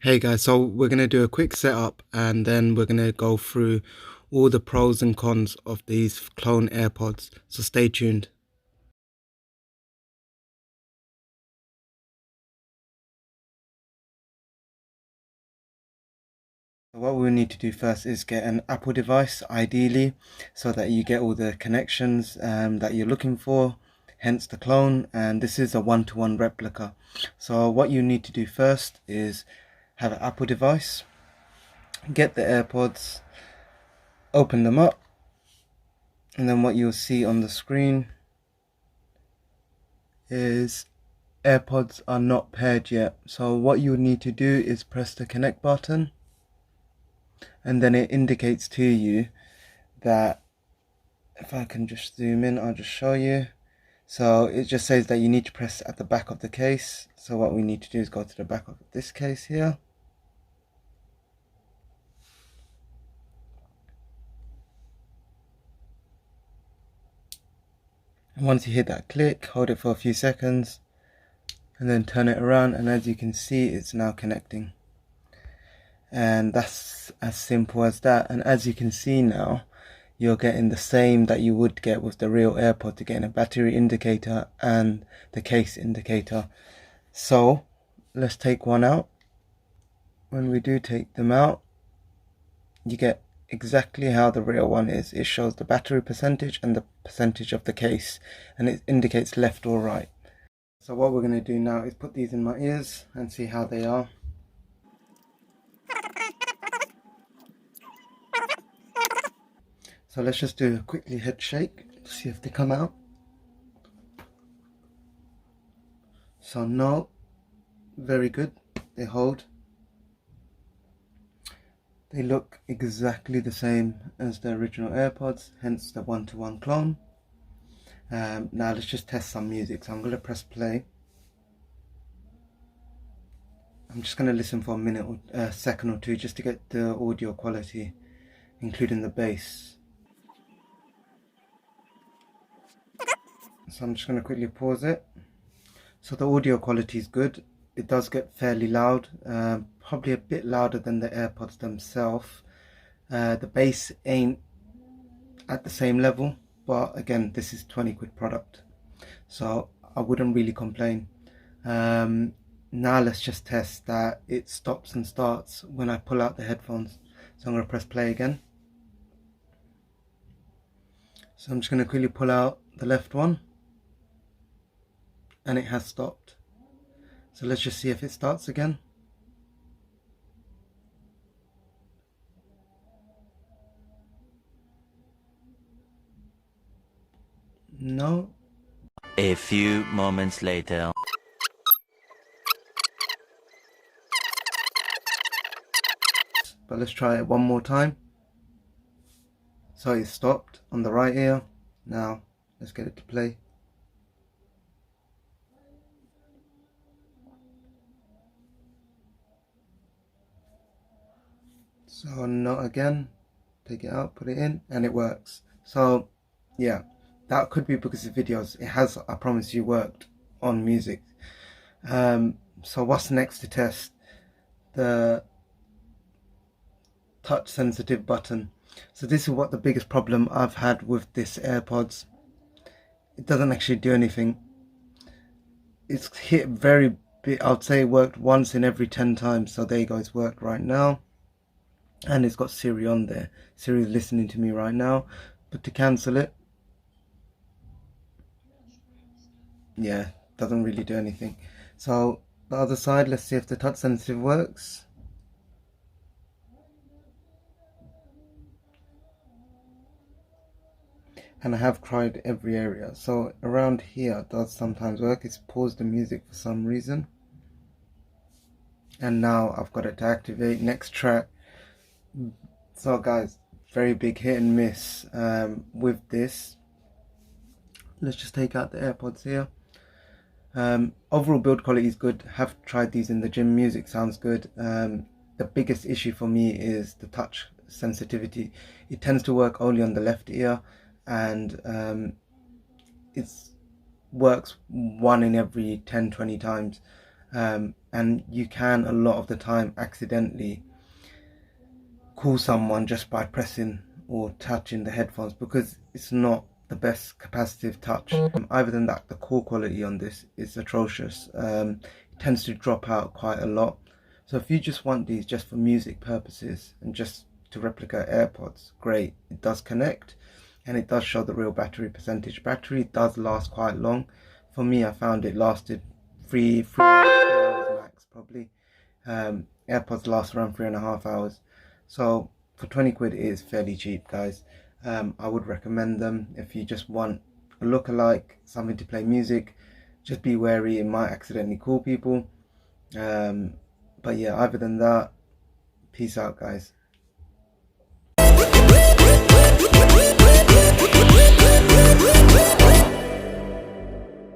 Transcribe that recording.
Hey guys, so we're going to do a quick setup and then we're going to go through all the pros and cons of these clone AirPods, so stay tuned. What we need to do first is get an Apple device, ideally, so that you get all the connections that you're looking for, hence the clone, and this is a one-to-one replica. So what you need to do first is have an Apple device, get the AirPods, open them up, and then what you'll see on the screen is AirPods are not paired yet. So what you need to do is press the connect button, and then it indicates to you that, if I can just zoom in, I'll just show you. So it just says that you need to press at the back of the case. So what we need to do is go to the back of this case here. And once you hear that click, hold it for a few seconds and then turn it around, and as you can see, it's now connecting. And that's as simple as that. And as you can see now, you're getting the same that you would get with the real AirPod. You're getting a battery indicator and the case indicator. So let's take one out. When we do take them out, you get exactly how the real one is. It shows the battery percentage and the percentage of the case, and it indicates left or right. So what we're going to do now is put these in my ears and see how they are. So let's just do a quickly head shake to see if they come out. So no, very good, they hold. They look exactly the same as the original AirPods, hence the one-to-one clone. Now let's just test some music. So I'm going to press play. I'm just going to listen for a minute or a second or two just to get the audio quality, including the bass. So I'm just going to quickly pause it. So the audio quality is good. It does get fairly loud, probably a bit louder than the AirPods themselves. The bass ain't at the same level, but again, this is 20 quid product, so I wouldn't really complain. Now let's just test that it stops and starts when I pull out the headphones. So I'm going to press play again. So I'm just going to quickly pull out the left one, and it has stopped. So let's just see if it starts again. No. A few moments later. But let's try it one more time. So it stopped on the right ear. Now let's get it to play. So not again. Take it out, put it in, and it works. So yeah, that could be because of videos. It has, I promise you, worked on music. So what's next to test? The touch sensitive button. So this is what the biggest problem I've had with this AirPods. It doesn't actually do anything. It's hit very bit. I'd say it worked once in every 10 times. So there you go, it's worked right now. And it's got Siri on there. Siri is listening to me right now. But to cancel it, yeah, doesn't really do anything. So the other side, let's see if the touch sensitive works. And I have tried every area. So around here it does sometimes work. It's paused the music for some reason. And now I've got it to activate next track. So guys, very big hit and miss with this. Let's just take out the AirPods here. Overall build quality is good. Have tried these in the gym. Music sounds good. The biggest issue for me is the touch sensitivity. It tends to work only on the left ear, and it works 1 in every 10-20 times. and you can a lot of the time accidentally call someone just by pressing or touching the headphones, because it's not the best capacitive touch. Other than that, the call quality on this is atrocious. It tends to drop out quite a lot. So if you just want these just for music purposes and just to replicate AirPods, great. It does connect and it does show the real battery percentage. Battery does last quite long. For me, I found it lasted three hours max probably. AirPods last around 3.5 hours. So for 20 quid it is fairly cheap, guys. I would recommend them if you just want a lookalike, something to play music. Just be wary, it might accidentally call people. But yeah, other than that, peace out, guys.